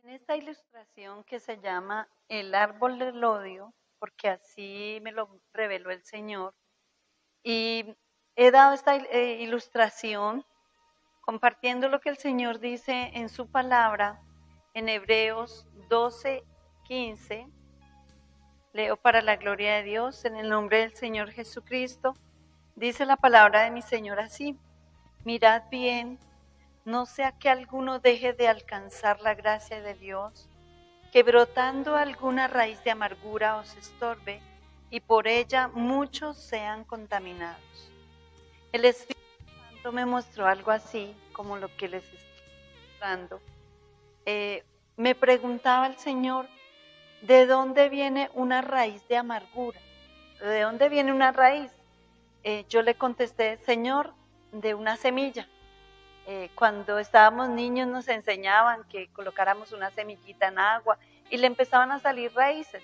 En esta ilustración que se llama El árbol del odio, porque así me lo reveló el Señor, y he dado esta ilustración compartiendo lo que el Señor dice en su palabra en Hebreos 12:15. Leo para la gloria de Dios, en el nombre del Señor Jesucristo. Dice la palabra de mi Señor así: mirad bien, no sea que alguno deje de alcanzar la gracia de Dios, que brotando alguna raíz de amargura os estorbe, y por ella muchos sean contaminados. El Espíritu Santo me mostró algo así, como lo que les estoy mostrando. Me preguntaba el Señor, ¿de dónde viene una raíz de amargura? ¿De dónde viene una raíz? Yo le contesté, Señor, de una semilla. Cuando estábamos niños nos enseñaban que colocáramos una semillita en agua y le empezaban a salir raíces.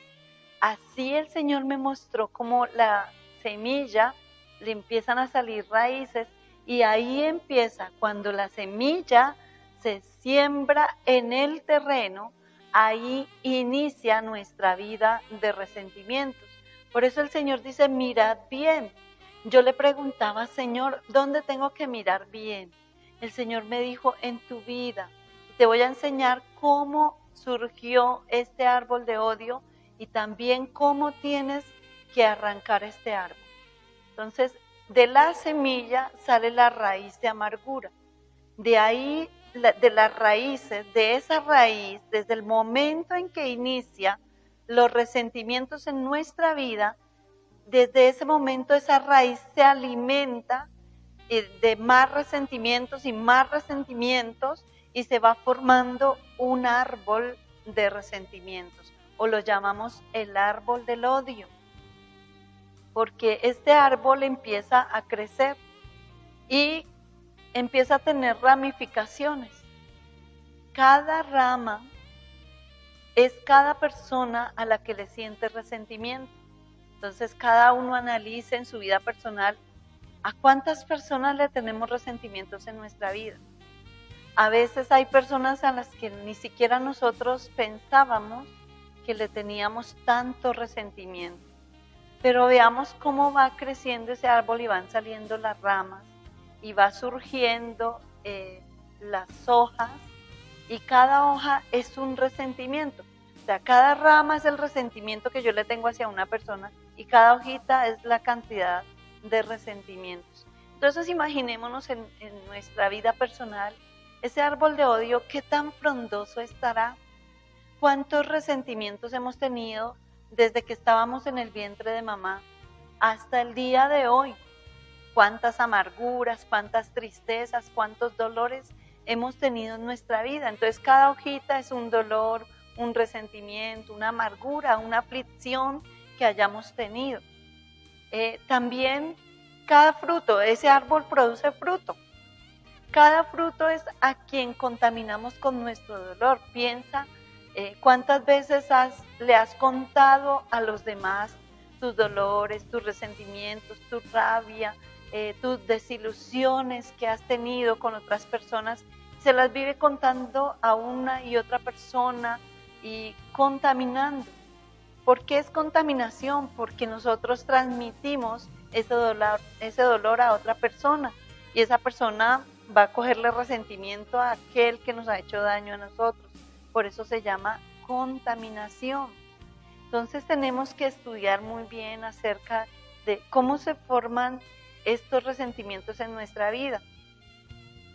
Así el Señor me mostró cómo la semilla le empiezan a salir raíces, y ahí empieza, cuando la semilla se siembra en el terreno, ahí inicia nuestra vida de resentimientos. Por eso el Señor dice, mirad bien. Yo le preguntaba, Señor, ¿dónde tengo que mirar bien? El Señor me dijo, en tu vida. Te voy a enseñar cómo surgió este árbol de odio y también cómo tienes que arrancar este árbol. Entonces, de la semilla sale la raíz de amargura. De ahí, de las raíces, de esa raíz, desde el momento en que inicia los resentimientos en nuestra vida, desde ese momento esa raíz se alimenta de más resentimientos y se va formando un árbol de resentimientos, o lo llamamos el árbol del odio, porque este árbol empieza a crecer y empieza a tener ramificaciones. Cada rama es cada persona a la que le siente resentimiento. Entonces cada uno analiza en su vida personal a cuántas personas le tenemos resentimientos en nuestra vida. A veces hay personas a las que ni siquiera nosotros pensábamos que le teníamos tanto resentimiento. Pero veamos cómo va creciendo ese árbol y van saliendo las ramas y va surgiendo las hojas, y cada hoja es un resentimiento. O sea, cada rama es el resentimiento que yo le tengo hacia una persona y cada hojita es la cantidad de resentimientos. Entonces imaginémonos en nuestra vida personal, ese árbol de odio, ¿qué tan frondoso estará? ¿Cuántos resentimientos hemos tenido desde que estábamos en el vientre de mamá hasta el día de hoy? ¿Cuántas amarguras, cuántas tristezas, cuántos dolores hemos tenido en nuestra vida? Entonces cada hojita es un dolor, un resentimiento, una amargura, una aflicción que hayamos tenido. También cada fruto, ese árbol produce fruto. Cada fruto es a quien contaminamos con nuestro dolor. Piensa cuántas veces le has contado a los demás tus dolores, tus resentimientos, tu rabia, tus desilusiones que has tenido con otras personas. Se las vive contando a una y otra persona y contaminando. ¿Por qué es contaminación? Porque nosotros transmitimos ese dolor a otra persona, y esa persona va a cogerle resentimiento a aquel que nos ha hecho daño a nosotros. Por eso se llama contaminación. Entonces tenemos que estudiar muy bien acerca de cómo se forman estos resentimientos en nuestra vida.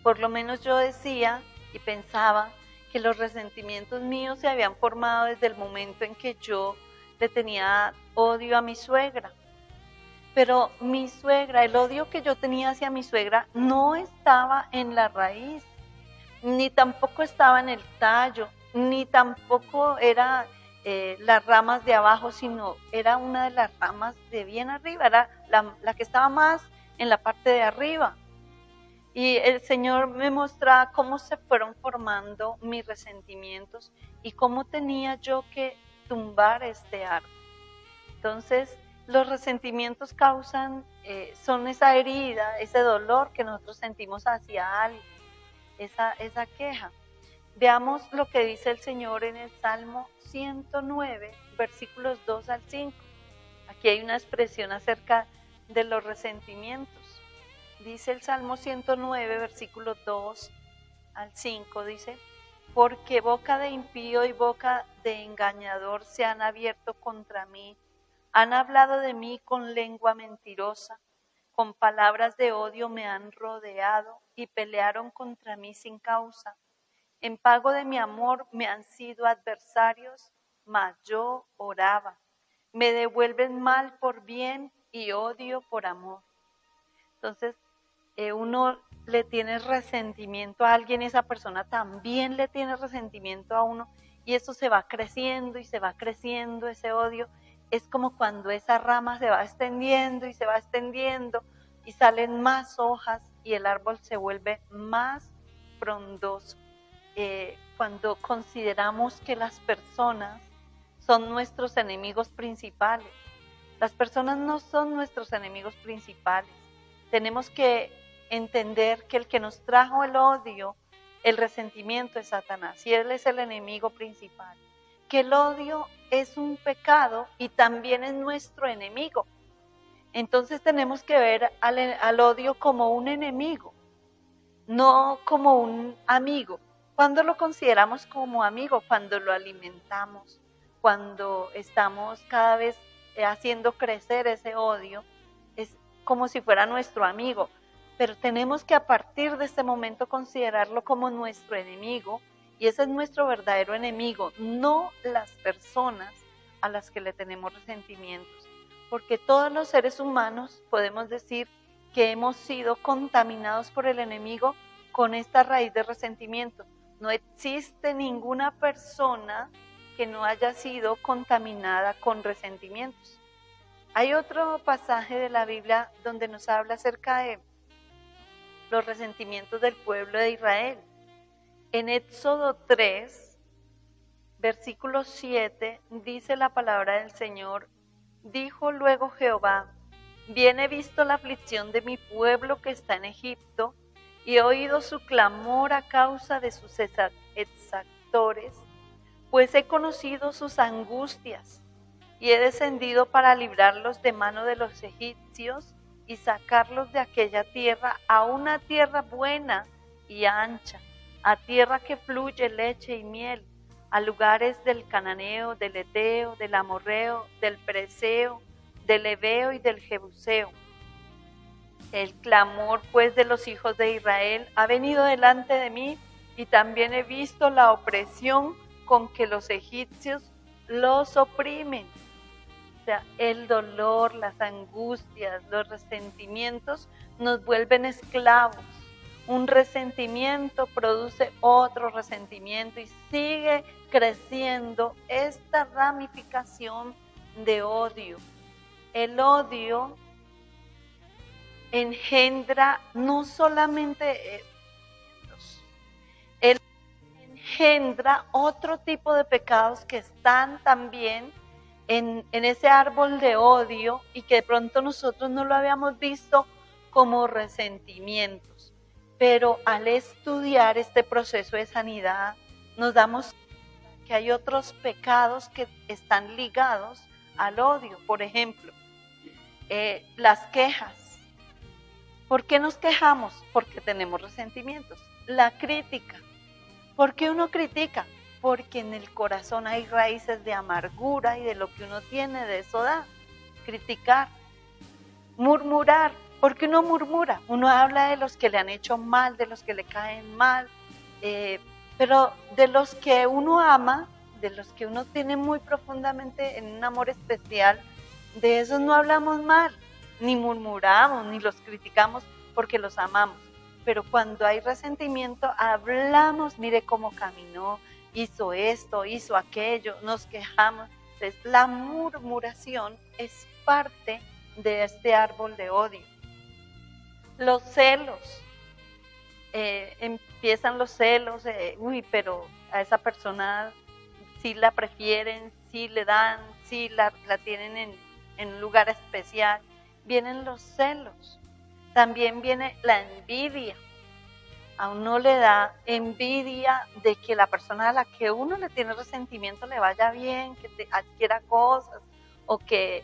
Por lo menos yo decía y pensaba que los resentimientos míos se habían formado desde el momento en que yo le tenía odio a mi suegra. Pero mi suegra, el odio que yo tenía hacia mi suegra no estaba en la raíz, ni tampoco estaba en el tallo, ni tampoco era las ramas de abajo, sino era una de las ramas de bien arriba, era la que estaba más en la parte de arriba. Y el Señor me mostraba cómo se fueron formando mis resentimientos y cómo tenía yo que tumbar este árbol. Entonces, los resentimientos causan, son esa herida, ese dolor que nosotros sentimos hacia alguien, esa queja. Veamos lo que dice el Señor en el Salmo 109, versículos 2 al 5. Aquí hay una expresión acerca de los resentimientos. Dice el Salmo 109, versículos 2 al 5, dice: porque boca de impío y boca de engañador se han abierto contra mí. Han hablado de mí con lengua mentirosa. Con palabras de odio me han rodeado y pelearon contra mí sin causa. En pago de mi amor me han sido adversarios, mas yo oraba. Me devuelven mal por bien y odio por amor. Entonces, uno le tiene resentimiento a alguien, esa persona también le tiene resentimiento a uno, y eso se va creciendo y se va creciendo, ese odio. Es como cuando esa rama se va extendiendo y se va extendiendo y salen más hojas y el árbol se vuelve más frondoso. Cuando consideramos que las personas son nuestros enemigos principales. Las personas no son nuestros enemigos principales. Tenemos que entender que el que nos trajo el odio, el resentimiento es Satanás, y él es el enemigo principal. Que el odio es un pecado y también es nuestro enemigo. Entonces tenemos que ver al odio como un enemigo, no como un amigo. ¿Cuándo lo consideramos como amigo? Cuando lo alimentamos, cuando estamos cada vez haciendo crecer ese odio, es como si fuera nuestro amigo. Pero tenemos que a partir de este momento considerarlo como nuestro enemigo, y ese es nuestro verdadero enemigo, no las personas a las que le tenemos resentimientos. Porque todos los seres humanos podemos decir que hemos sido contaminados por el enemigo con esta raíz de resentimiento. No existe ninguna persona que no haya sido contaminada con resentimientos. Hay otro pasaje de la Biblia donde nos habla acerca de los resentimientos del pueblo de Israel. En Éxodo 3, versículo 7, dice la palabra del Señor: dijo luego Jehová: bien he visto la aflicción de mi pueblo que está en Egipto, y he oído su clamor a causa de sus exactores, pues he conocido sus angustias, y he descendido para librarlos de mano de los egipcios y sacarlos de aquella tierra a una tierra buena y ancha, a tierra que fluye leche y miel, a lugares del cananeo, del eteo, del amorreo, del pereceo, del heveo y del jebuseo. El clamor pues de los hijos de Israel ha venido delante de mí, y también he visto la opresión con que los egipcios los oprimen. O sea, el dolor, las angustias, los resentimientos nos vuelven esclavos. Un resentimiento produce otro resentimiento y sigue creciendo esta ramificación de odio. El odio engendra no solamente él engendra otro tipo de pecados que están también en ese árbol de odio, y que de pronto nosotros no lo habíamos visto como resentimientos. Pero al estudiar este proceso de sanidad, nos damos cuenta que hay otros pecados que están ligados al odio. Por ejemplo, las quejas. ¿Por qué nos quejamos? Porque tenemos resentimientos. La crítica. ¿Por qué uno critica? Porque en el corazón hay raíces de amargura, y de lo que uno tiene, de eso da. Criticar. Murmurar. ¿Por qué uno murmura? Uno habla de los que le han hecho mal, de los que le caen mal, pero de los que uno ama, de los que uno tiene muy profundamente en un amor especial, de esos no hablamos mal, ni murmuramos, ni los criticamos, porque los amamos. Pero cuando hay resentimiento, hablamos: mire cómo caminó, hizo esto, hizo aquello, nos quejamos. Entonces, la murmuración es parte de este árbol de odio. Los celos, empiezan los celos, pero a esa persona sí la prefieren, sí le dan, sí la tienen en un lugar especial. Vienen los celos, también viene la envidia. A uno le da envidia de que la persona a la que uno le tiene resentimiento le vaya bien, que adquiera cosas o que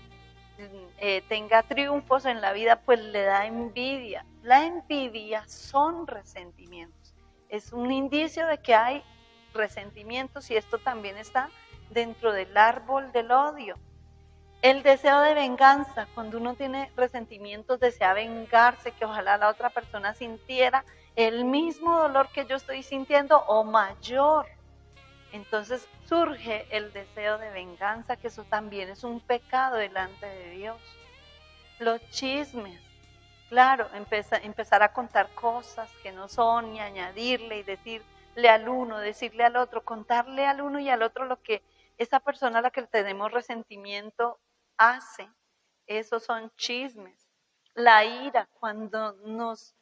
tenga triunfos en la vida, pues le da envidia. La envidia son resentimientos. Es un indicio de que hay resentimientos y esto también está dentro del árbol del odio. El deseo de venganza, cuando uno tiene resentimientos, desea vengarse, que ojalá la otra persona sintiera el mismo dolor que yo estoy sintiendo o mayor. Entonces surge el deseo de venganza, que eso también es un pecado delante de Dios. Los chismes, claro, empezar a contar cosas que no son y añadirle y decirle al uno, decirle al otro, contarle al uno y al otro lo que esa persona a la que tenemos resentimiento hace. Esos son chismes. La ira, cuando nos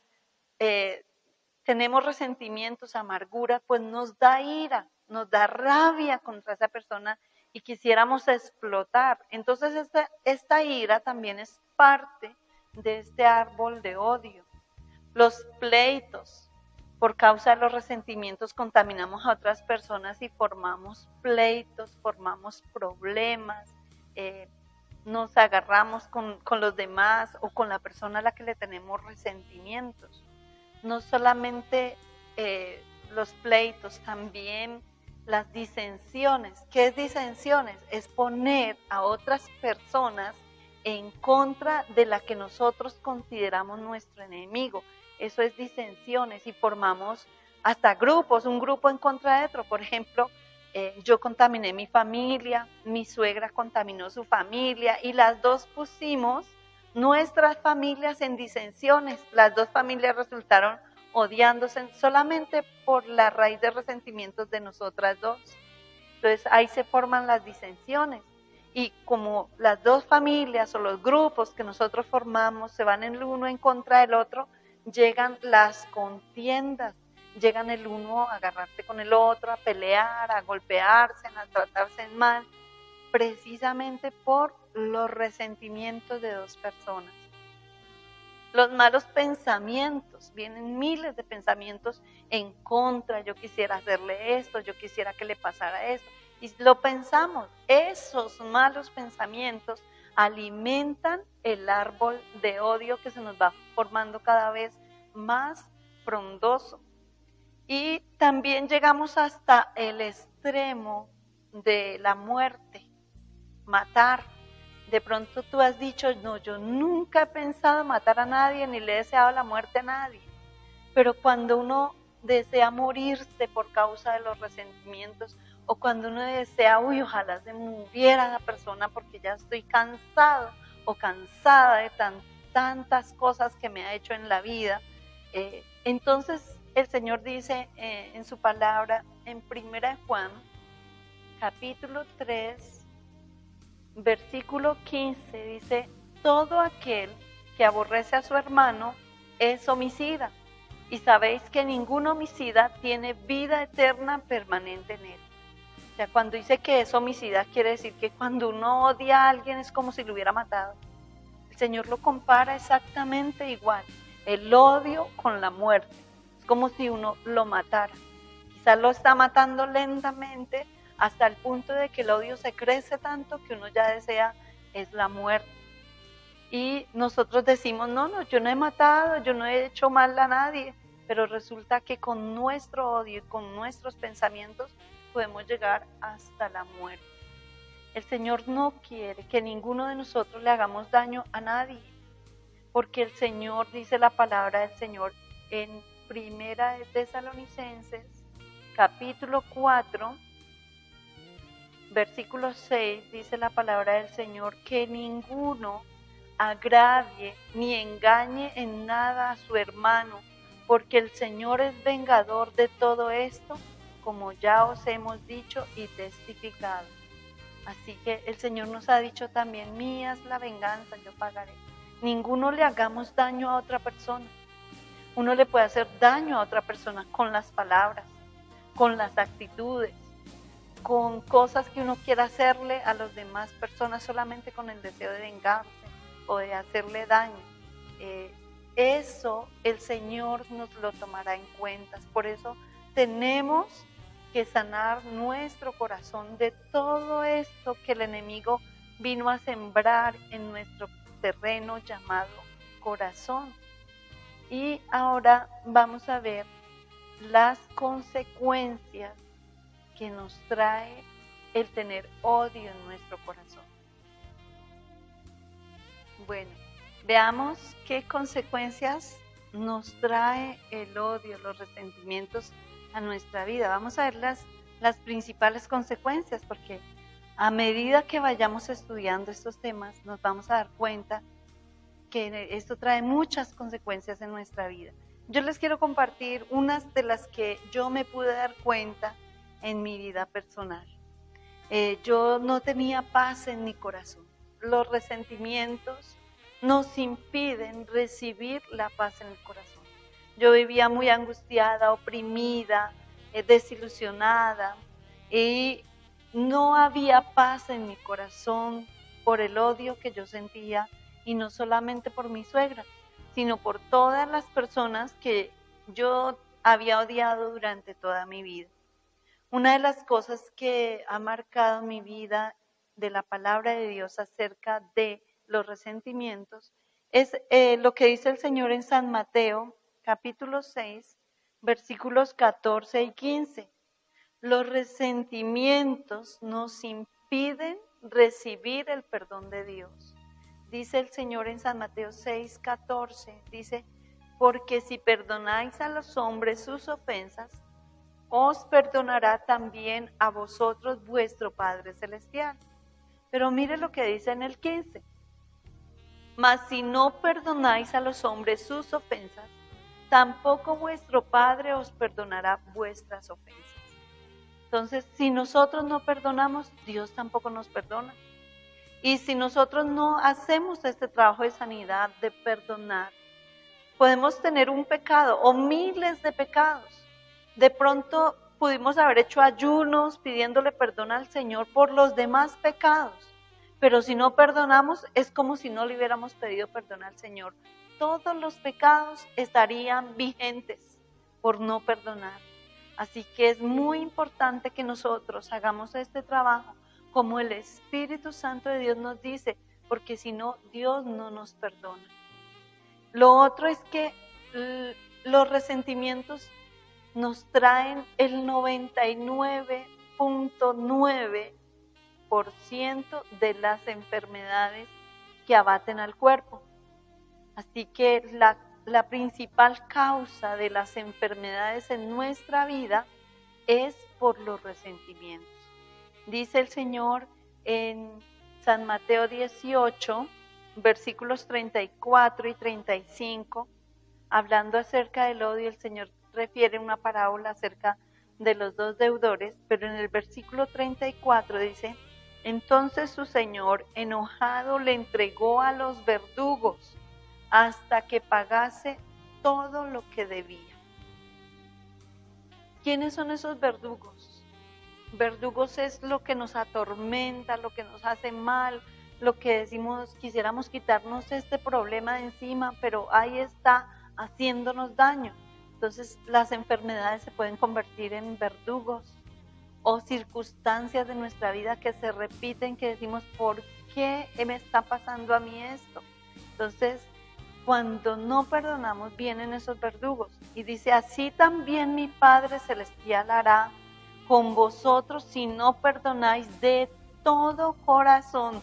tenemos resentimientos, amargura, pues nos da ira, nos da rabia contra esa persona y quisiéramos explotar. Entonces esta ira también es parte de este árbol de odio. Los pleitos, por causa de los resentimientos contaminamos a otras personas y formamos pleitos, formamos problemas, nos agarramos con los demás o con la persona a la que le tenemos resentimientos. No solamente los pleitos, también las disensiones. ¿Qué es disensiones? Es poner a otras personas en contra de la que nosotros consideramos nuestro enemigo. Eso es disensiones y formamos hasta grupos, un grupo en contra de otro. Por ejemplo, yo contaminé mi familia, mi suegra contaminó su familia y las dos pusimos nuestras familias en disensiones. Las dos familias resultaron odiándose solamente por la raíz de resentimientos de nosotras dos. Entonces ahí se forman las disensiones. Y como las dos familias o los grupos que nosotros formamos se van el uno en contra del otro, llegan las contiendas, llegan el uno a agarrarse con el otro, a pelear, a golpearse, a tratarse mal, precisamente por los resentimientos de dos personas. Los malos pensamientos, vienen miles de pensamientos en contra, yo quisiera hacerle esto, yo quisiera que le pasara esto, y lo pensamos. Esos malos pensamientos alimentan el árbol de odio que se nos va formando cada vez más frondoso. Y también llegamos hasta el extremo de la muerte, matar. De pronto tú has dicho, no, yo nunca he pensado matar a nadie, ni le he deseado la muerte a nadie. Pero cuando uno desea morirse por causa de los resentimientos, o cuando uno desea, uy, ojalá se muriera la persona porque ya estoy cansado o cansada de tantas cosas que me ha hecho en la vida, entonces el Señor dice en su palabra, en 1 Juan, capítulo 3, versículo 15, dice, todo aquel que aborrece a su hermano es homicida, y sabéis que ningún homicida tiene vida eterna permanente en él. O sea, cuando dice que es homicida, quiere decir que cuando uno odia a alguien es como si lo hubiera matado. El Señor lo compara exactamente igual, el odio con la muerte. Es como si uno lo matara. Quizás lo está matando lentamente, hasta el punto de que el odio se crece tanto que uno ya desea es la muerte. Y nosotros decimos, no, yo no he matado, yo no he hecho mal a nadie, pero resulta que con nuestro odio y con nuestros pensamientos podemos llegar hasta la muerte. El Señor no quiere que ninguno de nosotros le hagamos daño a nadie, porque el Señor, dice la palabra del Señor en 1 de Tesalonicenses, capítulo 4, versículo 6, dice la palabra del Señor, que ninguno agravie ni engañe en nada a su hermano, porque el Señor es vengador de todo esto, como ya os hemos dicho y testificado. Así que el Señor nos ha dicho también, mía es la venganza, yo pagaré. Ninguno le hagamos daño a otra persona. Uno le puede hacer daño a otra persona con las palabras, con las actitudes, con cosas que uno quiera hacerle a las demás personas solamente con el deseo de vengarse o de hacerle daño. eso el Señor nos lo tomará en cuenta. Por eso tenemos que sanar nuestro corazón de todo esto que el enemigo vino a sembrar en nuestro terreno llamado corazón. Y ahora vamos a ver las consecuencias que nos trae el tener odio en nuestro corazón. Bueno, veamos qué consecuencias nos trae el odio, los resentimientos a nuestra vida. Vamos a ver las principales consecuencias, porque a medida que vayamos estudiando estos temas, nos vamos a dar cuenta que esto trae muchas consecuencias en nuestra vida. Yo les quiero compartir unas de las que yo me pude dar cuenta en mi vida personal. Yo no tenía paz en mi corazón. Los resentimientos nos impiden recibir la paz en el corazón. Yo vivía muy angustiada, oprimida, desilusionada, y no había paz en mi corazón por el odio que yo sentía, y no solamente por mi suegra, sino por todas las personas que yo había odiado durante toda mi vida. Una de las cosas que ha marcado mi vida de la palabra de Dios acerca de los resentimientos es lo que dice el Señor en San Mateo, capítulo 6, versículos 14 y 15. Los resentimientos nos impiden recibir el perdón de Dios. Dice el Señor en San Mateo 6, 14, dice, porque si perdonáis a los hombres sus ofensas, os perdonará también a vosotros vuestro Padre Celestial. Pero mire lo que dice en el 15. Mas si no perdonáis a los hombres sus ofensas, tampoco vuestro Padre os perdonará vuestras ofensas. Entonces, si nosotros no perdonamos, Dios tampoco nos perdona. Y si nosotros no hacemos este trabajo de sanidad, de perdonar, podemos tener un pecado o miles de pecados. De pronto pudimos haber hecho ayunos pidiéndole perdón al Señor por los demás pecados, pero si no perdonamos es como si no le hubiéramos pedido perdón al Señor. Todos los pecados estarían vigentes por no perdonar. Así que es muy importante que nosotros hagamos este trabajo como el Espíritu Santo de Dios nos dice, porque si no, Dios no nos perdona. Lo otro es que los resentimientos nos traen el 99.9% de las enfermedades que abaten al cuerpo. Así que la principal causa de las enfermedades en nuestra vida es por los resentimientos. Dice el Señor en San Mateo 18, versículos 34 y 35, hablando acerca del odio, el Señor refiere una parábola acerca de los dos deudores, pero en el versículo 34 dice, entonces su señor enojado le entregó a los verdugos hasta que pagase todo lo que debía. ¿Quiénes son esos verdugos? Verdugos es lo que nos atormenta, lo que nos hace mal, lo que decimos, quisiéramos quitarnos este problema de encima, pero ahí está haciéndonos daño. Entonces las enfermedades se pueden convertir en verdugos o circunstancias de nuestra vida que se repiten, que decimos, ¿por qué me está pasando a mí esto? Entonces, cuando no perdonamos, vienen esos verdugos. Y dice, así también mi Padre Celestial hará con vosotros si no perdonáis de todo corazón,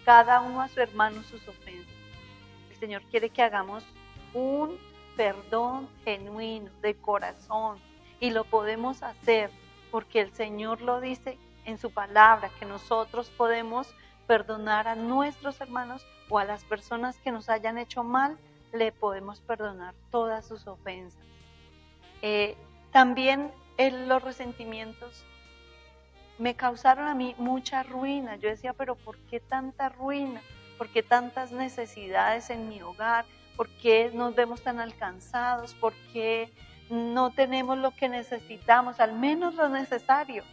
cada uno a su hermano sus ofensas. El Señor quiere que hagamos un perdón genuino, de corazón, y lo podemos hacer porque el Señor lo dice en su palabra, que nosotros podemos perdonar a nuestros hermanos o a las personas que nos hayan hecho mal, le podemos perdonar todas sus ofensas. También los resentimientos me causaron a mí mucha ruina. Yo decía, pero ¿por qué tanta ruina? ¿Por qué tantas necesidades en mi hogar? ¿Por qué nos vemos tan alcanzados? ¿Por qué no tenemos lo que necesitamos? Al menos lo necesario.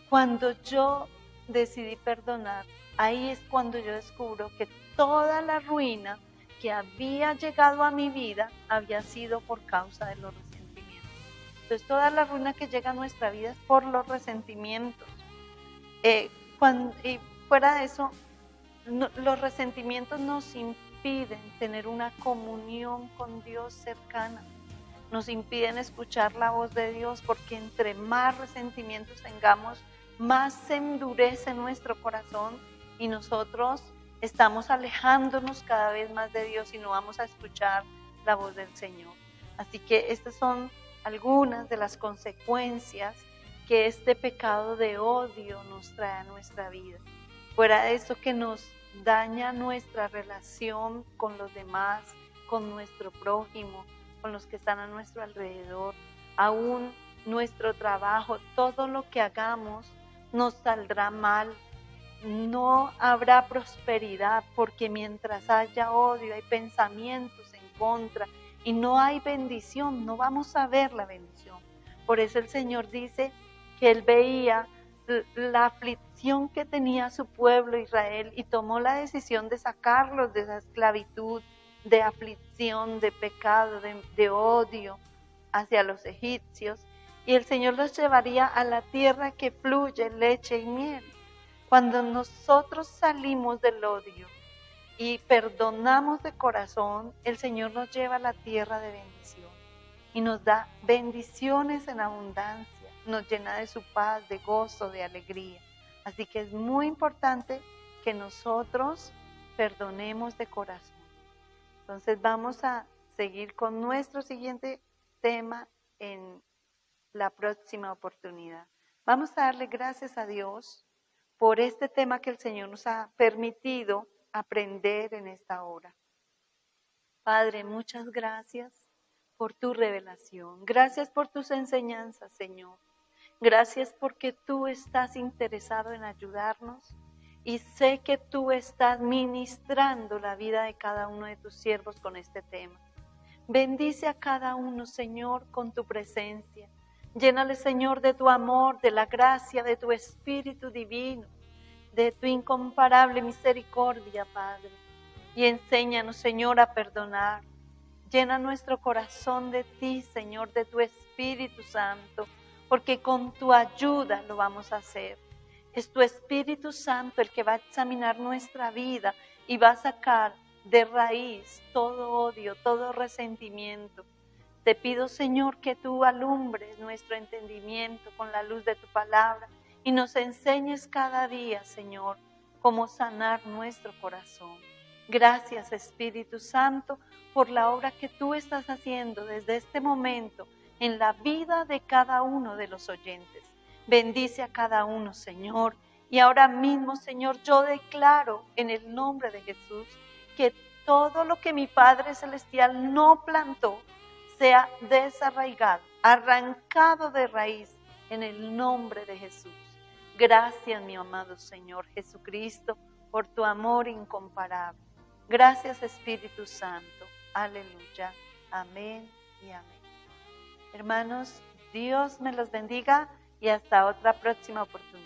Cuando yo decidí perdonar, ahí es cuando yo descubro que toda la ruina que había llegado a mi vida había sido por causa de los resentimientos. Entonces toda la ruina que llega a nuestra vida es por los resentimientos. Y fuera de eso, los resentimientos nos impiden tener una comunión con Dios cercana. Nos impiden escuchar la voz de Dios, porque entre más resentimientos tengamos, más se endurece nuestro corazón y nosotros estamos alejándonos cada vez más de Dios y no vamos a escuchar la voz del Señor. Así que estas son algunas de las consecuencias que este pecado de odio nos trae a nuestra vida. Fuera de eso, que nos daña nuestra relación con los demás, con nuestro prójimo, con los que están a nuestro alrededor, aún nuestro trabajo, todo lo que hagamos nos saldrá mal, no habrá prosperidad, porque mientras haya odio, hay pensamientos en contra y no hay bendición, no vamos a ver la bendición. Por eso el Señor dice que Él veía la aflicción que tenía su pueblo Israel y tomó la decisión de sacarlos de esa esclavitud, de aflicción, de pecado, de odio hacia los egipcios, y el Señor los llevaría a la tierra que fluye leche y miel. Cuando nosotros salimos del odio y perdonamos de corazón, el Señor nos lleva a la tierra de bendición y nos da bendiciones en abundancia, nos llena de su paz, de gozo, de alegría. Así que es muy importante que nosotros perdonemos de corazón. Entonces vamos a seguir con nuestro siguiente tema en la próxima oportunidad. Vamos a darle gracias a Dios por este tema que el Señor nos ha permitido aprender en esta hora. Padre, muchas gracias por tu revelación. Gracias por tus enseñanzas, Señor. Gracias porque tú estás interesado en ayudarnos y sé que tú estás ministrando la vida de cada uno de tus siervos con este tema. Bendice a cada uno, Señor, con tu presencia. Llénale, Señor, de tu amor, de la gracia, de tu Espíritu divino, de tu incomparable misericordia, Padre. Y enséñanos, Señor, a perdonar. Llena nuestro corazón de ti, Señor, de tu Espíritu Santo, porque con tu ayuda lo vamos a hacer. Es tu Espíritu Santo el que va a examinar nuestra vida y va a sacar de raíz todo odio, todo resentimiento. Te pido, Señor, que tú alumbres nuestro entendimiento con la luz de tu palabra y nos enseñes cada día, Señor, cómo sanar nuestro corazón. Gracias, Espíritu Santo, por la obra que tú estás haciendo desde este momento en la vida de cada uno de los oyentes. Bendice a cada uno, Señor. Y ahora mismo, Señor, yo declaro en el nombre de Jesús que todo lo que mi Padre Celestial no plantó sea desarraigado, arrancado de raíz en el nombre de Jesús. Gracias, mi amado Señor Jesucristo, por tu amor incomparable. Gracias, Espíritu Santo. Aleluya. Amén y amén. Hermanos, Dios me los bendiga y hasta otra próxima oportunidad.